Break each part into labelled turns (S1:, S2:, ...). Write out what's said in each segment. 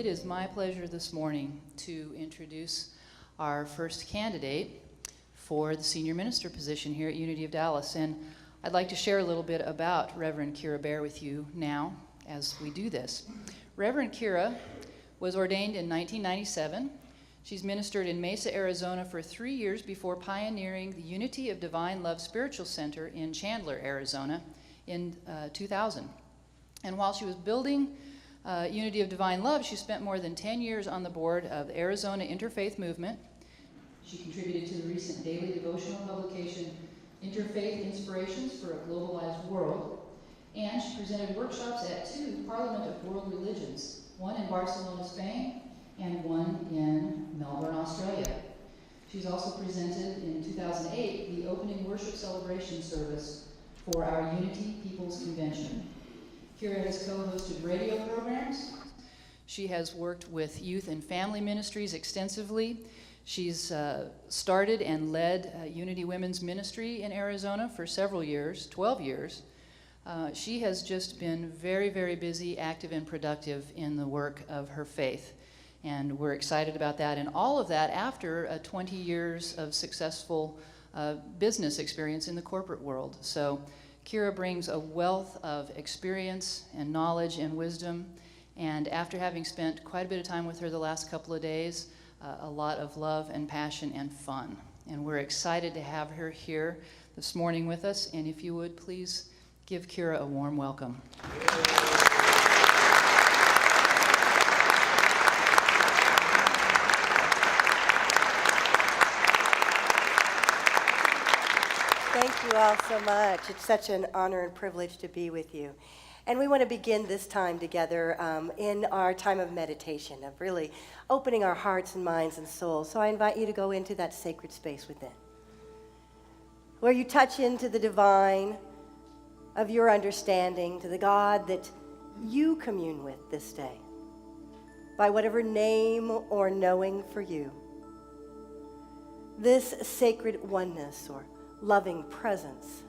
S1: it is my pleasure this morning to introduce our first candidate for the senior minister position here at Unity of Dallas. And I'd like to share a little bit about Reverend Kyra Baehr with you now as we do this. Reverend Kyra was ordained in 1997. She's ministered in Mesa, Arizona for 3 years before pioneering the Unity of Divine Love Spiritual Center in Chandler, Arizona in 2000. And while she was building Unity of Divine Love, she spent more than 10 years on the board of the Arizona Interfaith Movement. She contributed to the recent daily devotional publication, Interfaith Inspirations for a Globalized World. And she presented workshops at 2 Parliament of World Religions, one in Barcelona, Spain, and one in Melbourne, Australia. She's also presented in 2008 the opening worship celebration service for our Unity People's Convention. Kyra has co-hosted radio programs. She has worked with youth and family ministries extensively. She's started and led Unity Women's Ministry in Arizona for several years, 12 years. She has just been very, very busy, active, and productive in the work of her faith. And we're excited about that. And all of that after 20 years of successful business experience in the corporate world. So Kyra brings a wealth of experience and knowledge and wisdom. And after having spent quite a bit of time with her the last couple of days, a lot of love and passion and fun. And we're excited to have her here this morning with us. And if you would, please give Kyra a warm welcome.
S2: Thank you all so much. It's such an honor and privilege to be with you. And we want to begin this time together in our time of meditation, of really opening our hearts and minds and souls. So I invite you to go into that sacred space within, where you touch into the divine of your understanding, to the God that you commune with this day, by whatever name or knowing for you. This sacred oneness or loving presence,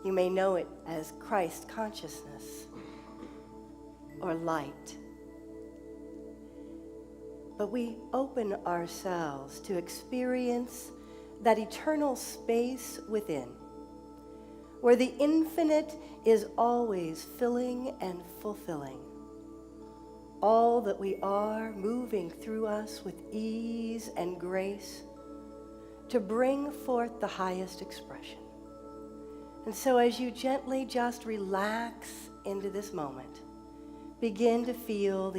S2: you may know it as Christ consciousness or light. But we open ourselves to experience that eternal space within, where the infinite is always filling and fulfilling all that we are, moving through us with ease and grace to bring forth the highest expression. And so as you gently just relax into this moment, begin to feel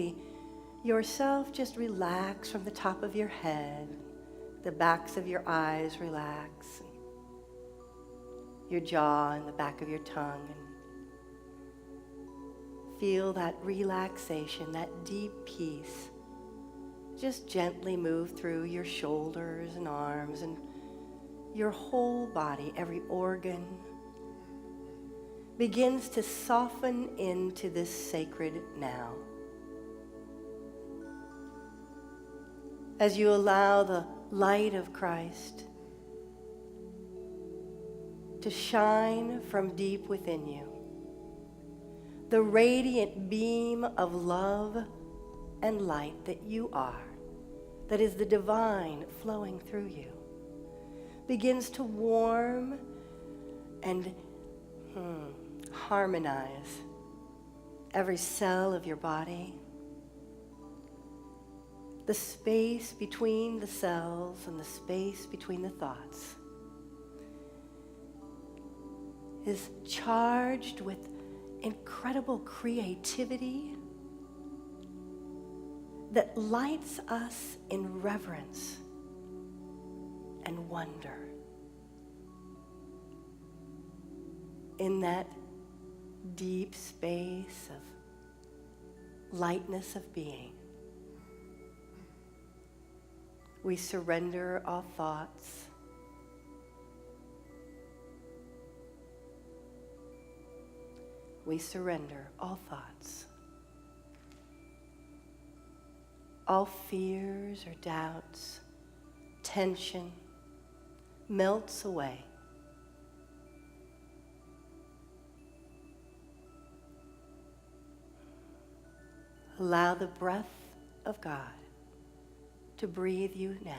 S2: yourself just relax from the top of your head, the backs of your eyes relax, your jaw and the back of your tongue, and feel that relaxation, that deep peace. Just gently move through your shoulders and arms and your whole body, every organ begins to soften into this sacred now. As you allow the light of Christ to shine from deep within you, the radiant beam of love and light that you are, that is the divine flowing through you, begins to warm and harmonize every cell of your body. The space between the cells and the space between the thoughts is charged with incredible creativity that lights us in reverence and wonder. In that deep space of lightness of being, we surrender all thoughts. We surrender all thoughts. All fears or doubts, tension melts away. Allow the breath of God to breathe you now.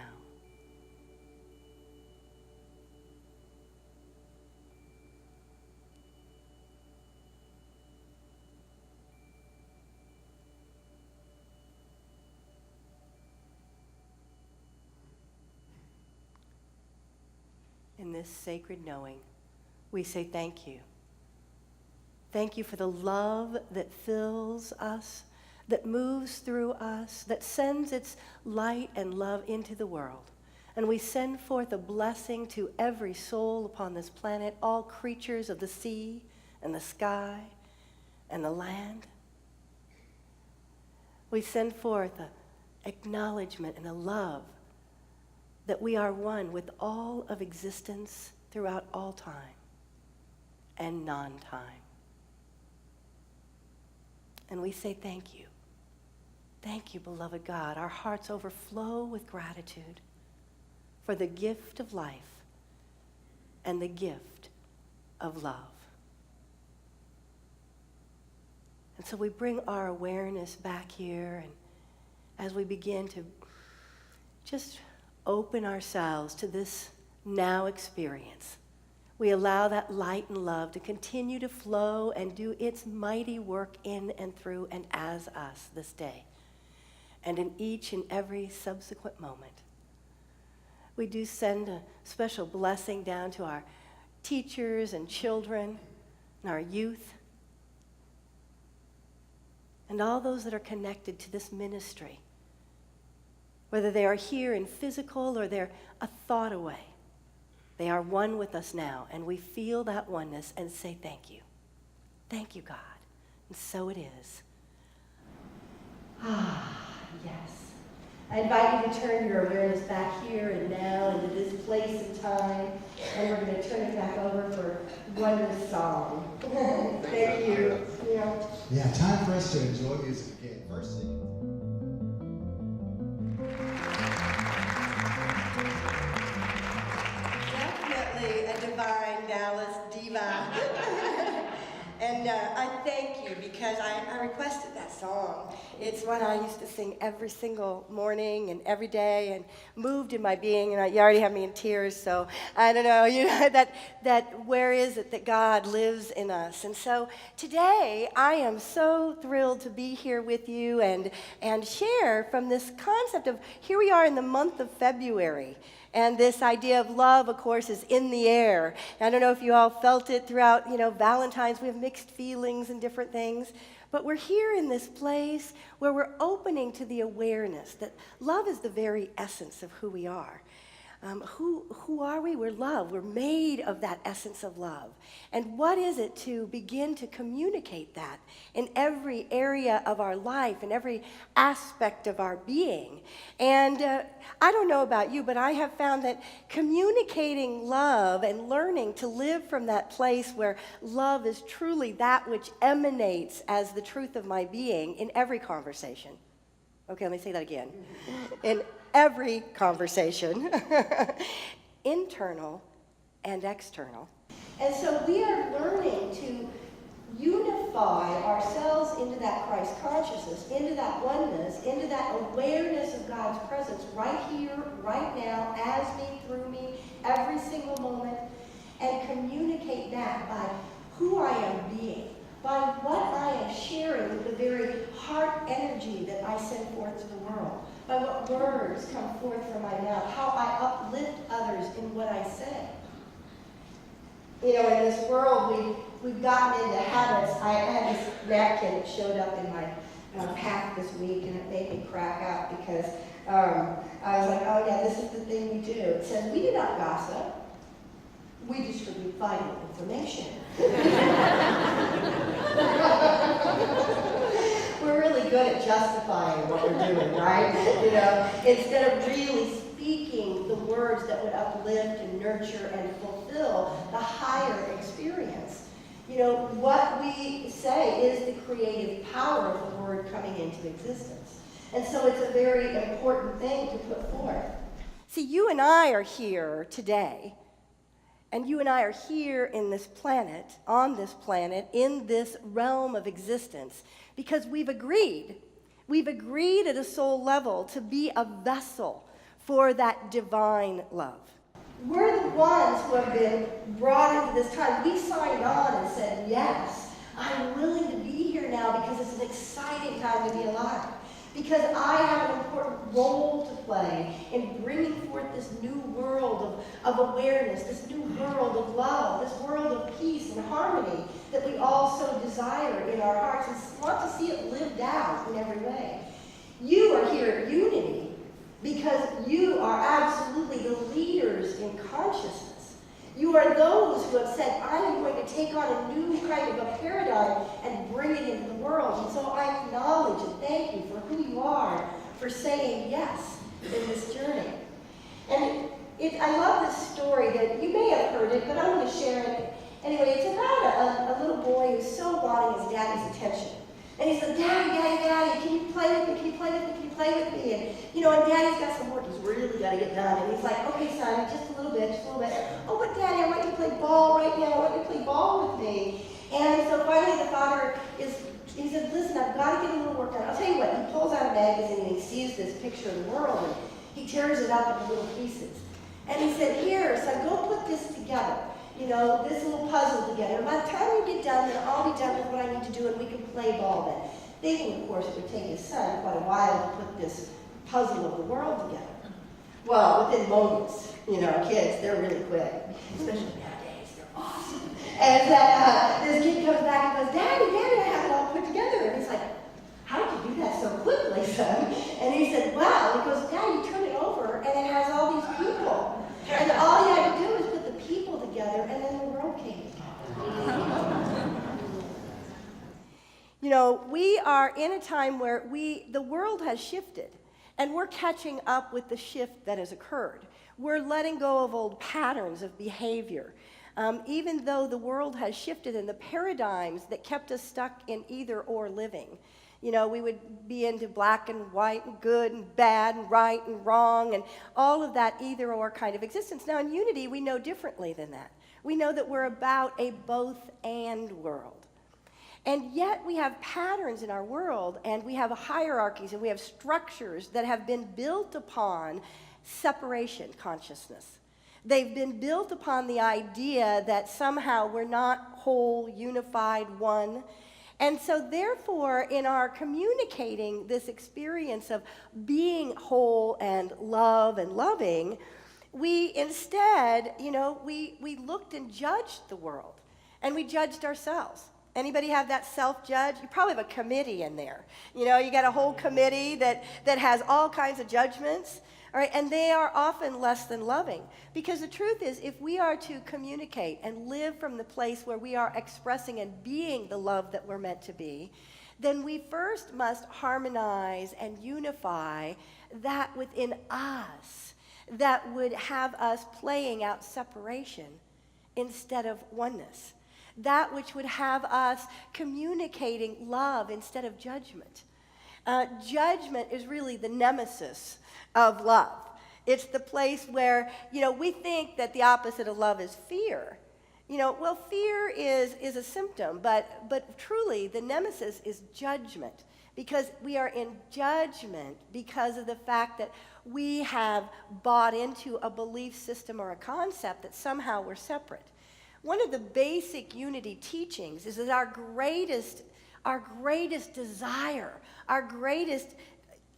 S2: In this sacred knowing, we say thank you. Thank you for the love that fills us, that moves through us, that sends its light and love into the world. And we send forth a blessing to every soul upon this planet, all creatures of the sea and the sky and the land. We send forth an acknowledgement and a love that we are one with all of existence throughout all time and non-time. And we say thank you. Thank you, beloved God. Our hearts overflow with gratitude for the gift of life and the gift of love. And so we bring our awareness back here, and as we begin to just open ourselves to this now experience, we allow that light and love to continue to flow and do its mighty work in and through and as us this day, and in each and every subsequent moment. We do send a special blessing down to our teachers and children and our youth and all those that are connected to this ministry, whether they are here in physical or they're a thought away. They are one with us now, and we feel that oneness and say thank you. Thank you, God. And so it is. Yes. I invite you to turn your awareness back here and now into this place and time, and we're going to turn it back over for one song. Thank you.
S3: Yeah, time for us to enjoy music again. First sing.
S2: Definitely a divine Dallas diva. And I thank you because I requested that song. It's one I used to sing every single morning and every day and moved in my being. And you already have me in tears, so I don't know, that where is it that God lives in us? And so today I am so thrilled to be here with you and share from this concept of here we are in the month of February. And this idea of love, of course, is in the air. I don't know if you all felt it throughout, Valentine's. We have mixed feelings and different things. But we're here in this place where we're opening to the awareness that love is the very essence of who we are. Who are we? We're love. We're made of that essence of love. And what is it to begin to communicate that in every area of our life, in every aspect of our being? And I don't know about you, but I have found that communicating love and learning to live from that place where love is truly that which emanates as the truth of my being in every conversation. Okay, let me say that again. In every conversation, internal and external. And so we are learning to unify ourselves into that Christ consciousness, into that oneness, into that awareness of God's presence right here, right now, as me, through me, every single moment, and communicate that by who I am being, by what I am sharing with the very heart energy that I send forth to the world, by what words come forth from my mouth, how I uplift others in what I say. In this world, we've gotten into habits. I had this napkin that showed up in my pack this week, and it made me crack up because I was like, oh yeah, this is the thing we do. It says, we do not gossip. We distribute vital information. We're really good at justifying what we're doing, right? Instead of really speaking the words that would uplift and nurture and fulfill the higher experience. What we say is the creative power of the word coming into existence. And so it's a very important thing to put forth. See, you and I are here today. And you and I are here in this planet, on this planet, in this realm of existence, because we've agreed We've agreed at a soul level to be a vessel for that divine love. We're the ones who have been brought into this time. We signed on and said, yes, I'm willing to be here now because it's an exciting time to be alive. Because I have an important role to play in bringing forth this new world of awareness, this new world of love, this world of peace and harmony that we all so desire in our hearts and want to see it lived out in every way. You are here at Unity because you are absolutely the leaders in consciousness. You are those who have said, I am going to take on a new kind of a paradigm and bring it into the world. And so I acknowledge and thank you for who you are, for saying yes in this journey. And I love this story that you may have heard it, but I'm going to share it. Anyway, it's about a little boy who's so wanting his daddy's attention. And he says, Daddy, can you play with me? Can you play with me? Can you play with me? And, and Daddy's got some work he's really got to get done. And he's like, okay, son, just a little bit. Oh, but Daddy, I want you to play ball right now. I want you to play ball with me. And so finally the father he said, listen, I've got to get a little work done. I'll tell you what, he pulls out a magazine and he sees this picture of the world and he tears it up into little pieces. And he said, here, son, go put this together. This little puzzle together. By the time we get done, then I'll be done with what I need to do and we can play ball then. Thinking, of course, it would take his son quite a while to put this puzzle of the world together. Well, within moments, kids, they're really quick. Especially nowadays, they're awesome. And this kid comes back and goes, Daddy, I have it all put together. And he's like, how did you do that so quickly, son? And he said, well, he goes, Daddy, you turn it over and it has all these people. And all you had to do is put the people together and then the world came. We are in a time where the world has shifted, and we're catching up with the shift that has occurred. We're letting go of old patterns of behavior. Even though the world has shifted and the paradigms that kept us stuck in either or living. We would be into black and white and good and bad and right and wrong and all of that either or kind of existence. Now in Unity, we know differently than that. We know that we're about a both and world. And yet we have patterns in our world, and we have hierarchies, and we have structures that have been built upon separation consciousness. They've been built upon the idea that somehow we're not whole, unified, one. And so therefore, in our communicating this experience of being whole and love and loving, we instead, we looked and judged the world, and we judged ourselves. Anybody have that self-judge? You probably have a committee in there. You got a whole committee that has all kinds of judgments, all right, and they are often less than loving. Because the truth is, if we are to communicate and live from the place where we are expressing and being the love that we're meant to be, then we first must harmonize and unify that within us that would have us playing out separation instead of oneness. That which would have us communicating love instead of judgment. Judgment is really the nemesis of love. It's the place where, we think that the opposite of love is fear. Fear is a symptom, but truly the nemesis is judgment. Because we are in judgment because of the fact that we have bought into a belief system or a concept that somehow we're separate. One of the basic Unity teachings is that our greatest desire, our greatest,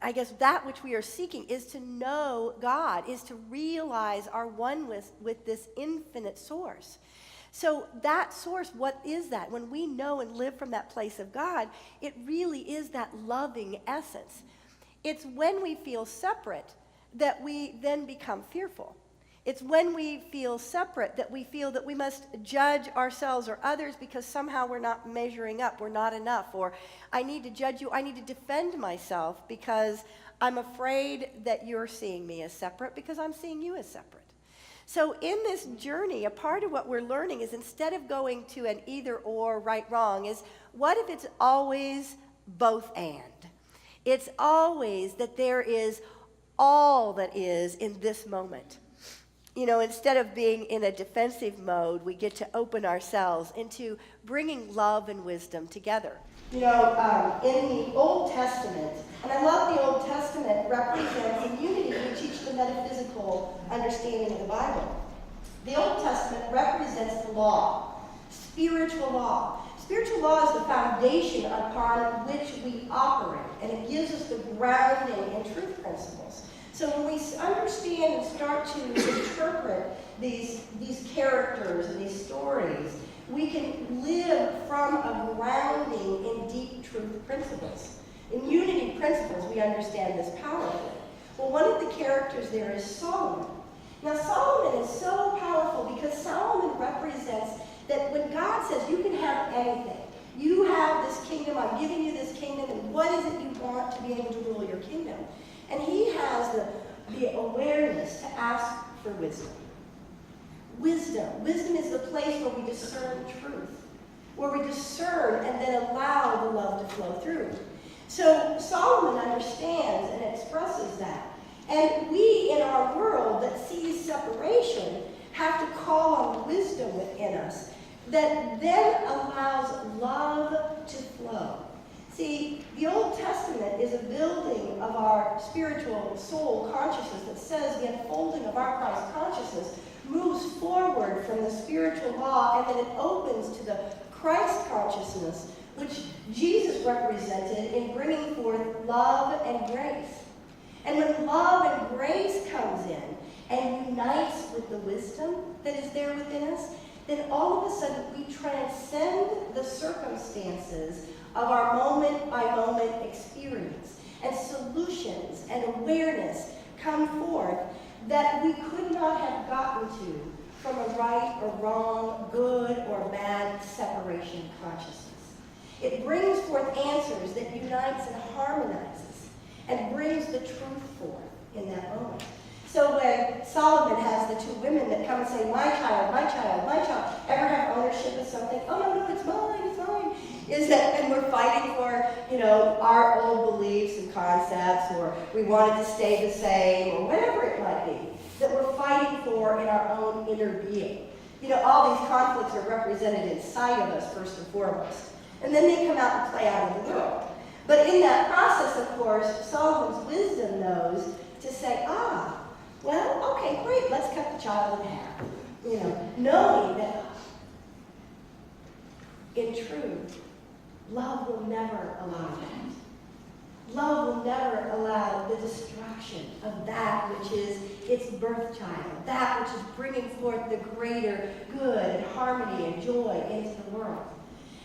S2: that which we are seeking is to know God, is to realize our oneness with this infinite source. So that source, what is that? When we know and live from that place of God, it really is that loving essence. It's when we feel separate that we then become fearful. It's when we feel separate that we feel that we must judge ourselves or others because somehow we're not measuring up, we're not enough, or I need to judge you, I need to defend myself because I'm afraid that you're seeing me as separate because I'm seeing you as separate. So in this journey, a part of what we're learning is instead of going to an either or, right, wrong, is what if it's always both and? It's always that there is all that is in this moment. Instead of being in a defensive mode, we get to open ourselves into bringing love and wisdom together. In the Old Testament, and I love the Old Testament, represents in unity we teach the metaphysical understanding of the Bible. The Old Testament represents the law, spiritual law. Spiritual law is the foundation upon which we operate, and it gives us the grounding in truth principles. So when we understand and start to interpret these characters and these stories, we can live from a grounding in deep truth principles. In unity principles, we understand this powerfully. Well, one of the characters there is Solomon. Now, Solomon is so powerful because Solomon represents that when God says you can have anything, you have this kingdom, I'm giving you this kingdom, and what is it you want to be able to rule your kingdom? And he has the awareness to ask for wisdom. Wisdom is the place where we discern truth, where we discern and then allow the love to flow through. So Solomon understands and expresses that. And we in our world that sees separation have to call on wisdom within us that then allows love to flow. See, the Old Testament is a building of our spiritual soul consciousness that says the unfolding of our Christ consciousness moves forward from the spiritual law, and then it opens to the Christ consciousness, which Jesus represented in bringing forth love and grace. And when love and grace comes in and unites with the wisdom that is there within us, then all of a sudden we transcend the circumstances of our moment-by-moment experience, and solutions and awareness come forth that we could not have gotten to from a right or wrong, good or bad separation consciousness. It brings forth answers that unites and harmonizes and brings the truth forth in that moment. So when Solomon has the two women that come and say, my child, my child, my child, ever have ownership of something? Oh, no, it's mine, it's mine. Is that, and we're fighting for, our old beliefs and concepts, or we want it to stay the same, or whatever it might be, that we're fighting for in our own inner being. All these conflicts are represented inside of us, first and foremost. And then they come out and play out in the world. But in that process, of course, Solomon's wisdom knows to say, well, okay, great, let's cut the child in half. Knowing that in truth, love will never allow that. Love will never allow the destruction of that which is its birth child, that which is bringing forth the greater good and harmony and joy into the world.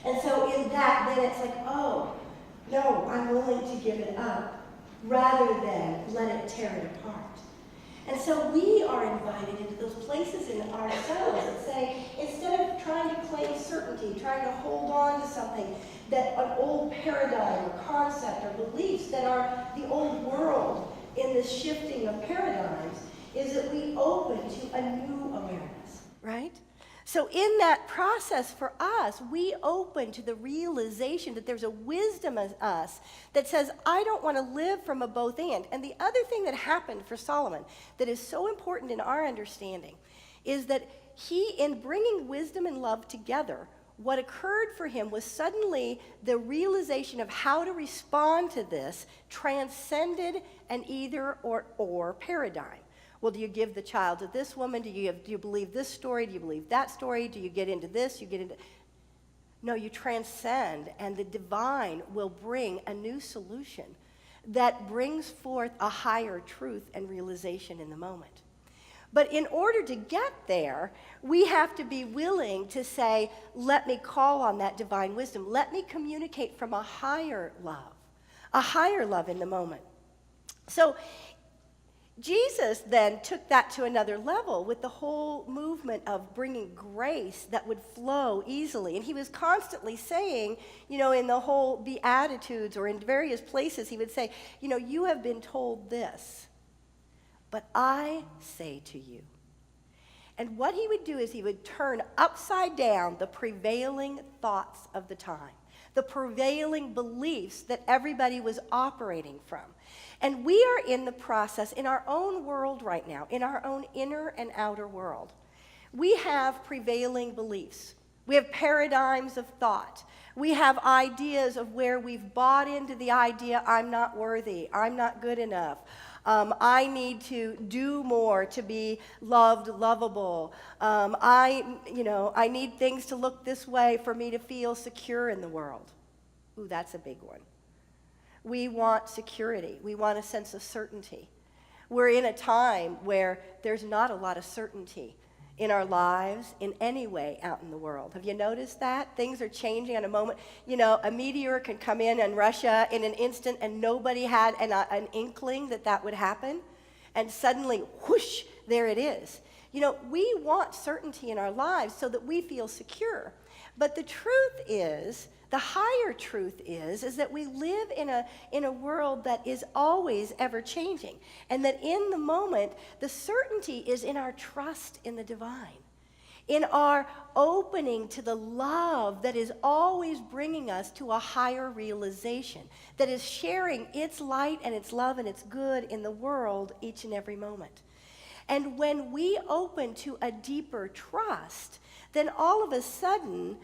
S2: And so in that, then it's like, oh, no, I'm willing to give it up rather than let it tear it apart. And so we are invited into those places in ourselves that say, instead of trying to claim certainty, trying to hold on to something, that an old paradigm or concept or beliefs that are the old world in this shifting of paradigms, is that we open to a new awareness, right? So in that process for us, we open to the realization that there's a wisdom in us that says, I don't want to live from a both and. And the other thing that happened for Solomon that is so important in our understanding is that he, in bringing wisdom and love together, what occurred for him was suddenly the realization of how to respond to this transcended an either or paradigm. Well, do you give the child to this woman? Do you believe this story? Do you believe that story? Do you get into this? You get into... No, you transcend, and the divine will bring a new solution that brings forth a higher truth and realization in the moment. But in order to get there, we have to be willing to say, let me call on that divine wisdom. Let me communicate from a higher love in the moment. So Jesus then took that to another level with the whole movement of bringing grace that would flow easily. And he was constantly saying, in the whole Beatitudes or in various places, he would say, you have been told this, but I say to you. And what he would do is he would turn upside down the prevailing thoughts of the time, the prevailing beliefs that everybody was operating from. And we are in the process, in our own world right now, in our own inner and outer world. We have prevailing beliefs. We have paradigms of thought. We have ideas of where we've bought into the idea, I'm not worthy, I'm not good enough. I need to do more to be loved, lovable. I need things to look this way for me to feel secure in the world. Ooh, that's a big one. We want security. We want a sense of certainty. We're in a time where there's not a lot of certainty in our lives in any way out in the world. Have you noticed that? Things are changing in a moment. A meteor can come in Russia in an instant, and nobody had an inkling that would happen. And suddenly, whoosh, there it is. We want certainty in our lives so that we feel secure. But the truth is, the higher truth is that we live in a world that is always ever changing, and that in the moment, the certainty is in our trust in the divine, in our opening to the love that is always bringing us to a higher realization, that is sharing its light and its love and its good in the world each and every moment. And when we open to a deeper trust, then all of a sudden,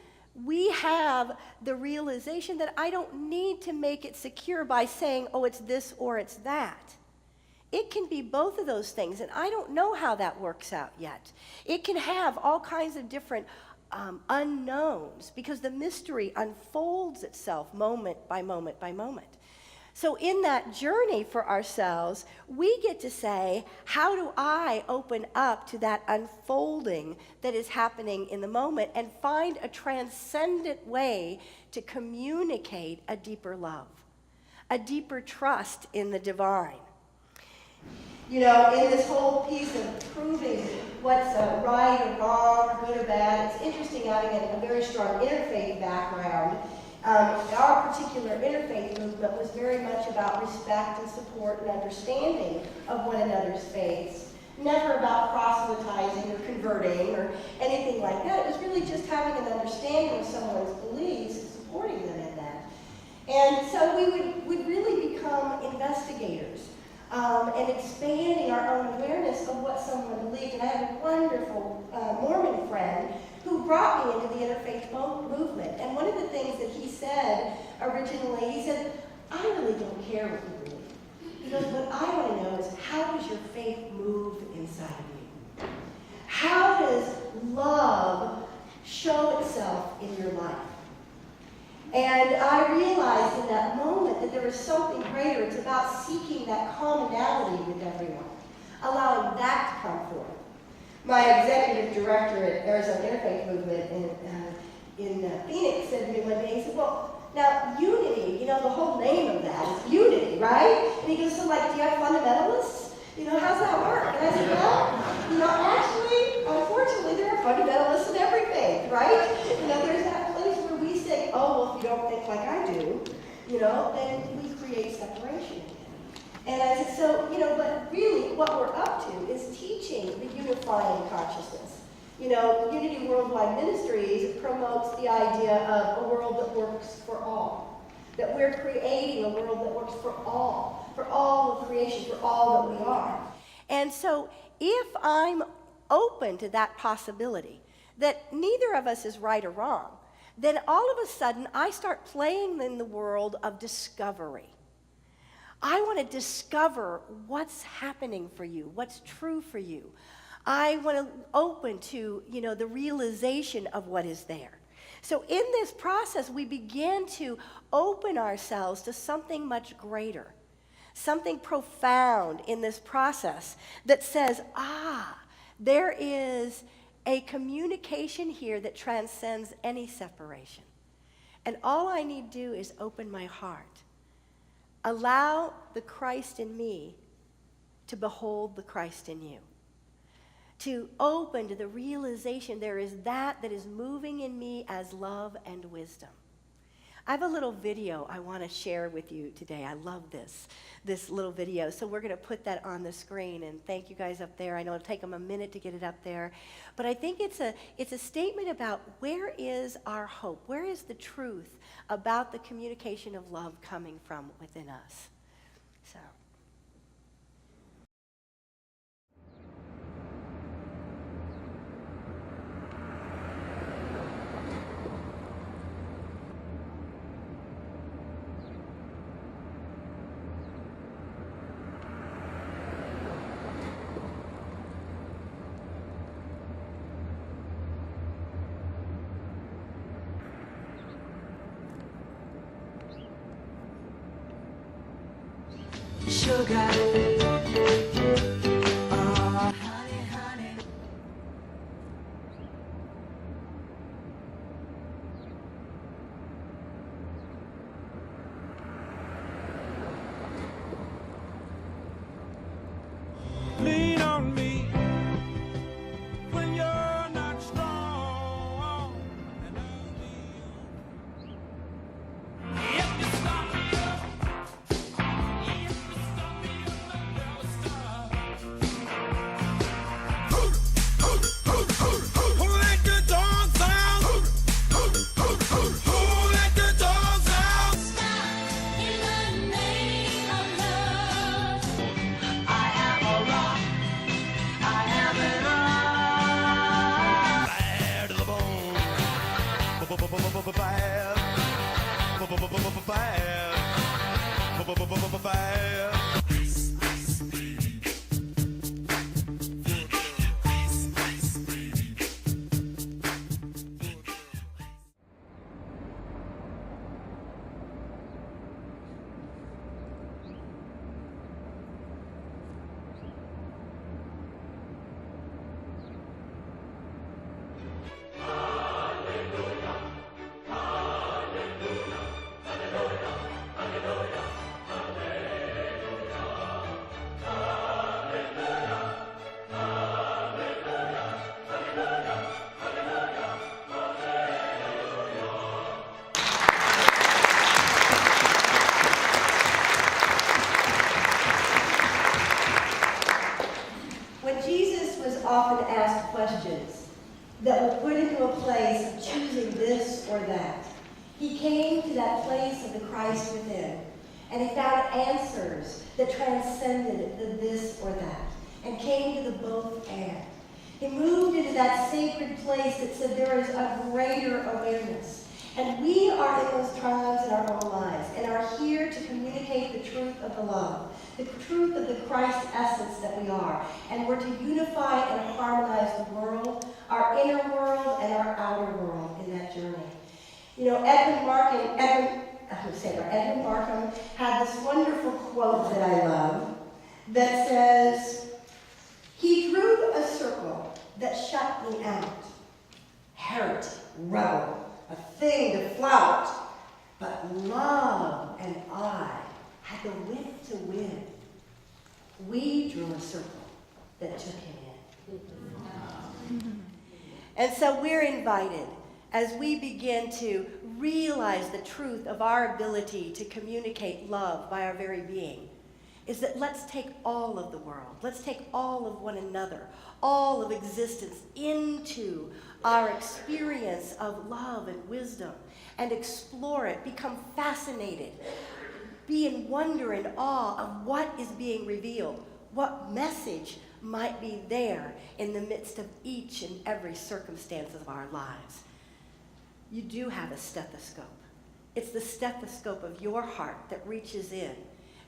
S2: we have the realization that I don't need to make it secure by saying, oh, it's this or it's that. It can be both of those things, and I don't know how that works out yet. It can have all kinds of different unknowns because the mystery unfolds itself moment by moment by moment. So in that journey for ourselves, we get to say, how do I open up to that unfolding that is happening in the moment and find a transcendent way to communicate a deeper love, a deeper trust in the divine? In this whole piece of proving what's right or wrong, or good or bad, it's interesting having a very strong interfaith background. Our particular interfaith movement was very much about respect and support and understanding of one another's faiths. Never about proselytizing or converting or anything like that. It was really just having an understanding of someone's beliefs and supporting them in that. And so we would really become investigators and expanding our own awareness of what someone believed. And I have a wonderful Mormon friend who brought me into the interfaith movement. And one of the things that he said originally, he said, I really don't care what you believe. He goes, what I want to know is, how does your faith move inside of you? How does love show itself in your life? And I realized in that moment that there was something greater. It's about seeking that commonality with everyone, allowing that to come forth. My executive director at Arizona Interfaith Movement in Phoenix said to me one day, he said, well, now unity, the whole name of that is unity, right? And he goes, so do you have fundamentalists? How's that work? And I said, well, actually, unfortunately, there are fundamentalists in every faith, right? There's that place where we say, oh, well, if you don't think like I do, then we create separation. And I said, so, but really what we're up to is teaching the unifying consciousness. Unity Worldwide Ministries promotes the idea of a world that works for all. That we're creating a world that works for all of creation, for all that we are. And so if I'm open to that possibility, that neither of us is right or wrong, then all of a sudden I start playing in the world of discovery. I want to discover what's happening for you, what's true for you. I want to open to, the realization of what is there. So in this process, we begin to open ourselves to something much greater, something profound in this process that says, there is a communication here that transcends any separation. And all I need to do is open my heart. Allow the Christ in me to behold the Christ in you. To open to the realization there is that is moving in me as love and wisdom. I have a little video I want to share with you today. I love this little video. So we're going to put that on the screen, and thank you guys up there. I know it'll take them a minute to get it up there. But I think it's a statement about where is our hope? Where is the truth about the communication of love coming from within us? So.
S4: sugar. Oh, honey, honey.
S5: Lean on me when you're not strong, and I'll be if you stop me up, if you stop me up, I'll never stop. Who let the dog sound? Who let the dog sound?
S4: In the name of love, I am a rock. I am a rock.
S5: Bad to the bone. Bad. Bad.
S2: When Jesus was often asked questions that were put into a place of choosing this or that, he came to that place of the Christ within, and he found answers that transcended the this or that, and came to the both and. He moved into that sacred place that said there is a greater awareness. And we are in those times in our own lives and are here to communicate the truth of the love, the truth of the Christ essence that we are. And we're to unify and harmonize the world, our inner world and our outer world in that journey. You know, Edmund Markham had this wonderful quote that I love that says, "He drew a circle that shut me out. Heretic, rebel, a thing to flout, but love and I had the wit to win. We drew a circle that took him in." And so we're invited, as we begin to realize the truth of our ability to communicate love by our very being, is that let's take all of the world, let's take all of one another, all of existence into our experience of love and wisdom, and explore it, become fascinated, be in wonder and awe of what is being revealed, what message might be there in the midst of each and every circumstance of our lives. You do have a stethoscope. It's the stethoscope of your heart that reaches in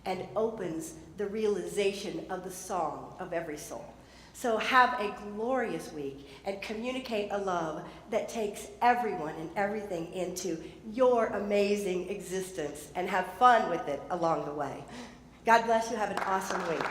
S2: and opens the realization of the song of every soul. So have a glorious week and communicate a love that takes everyone and everything into your amazing existence, and have fun with it along the way. God bless you. Have an awesome week.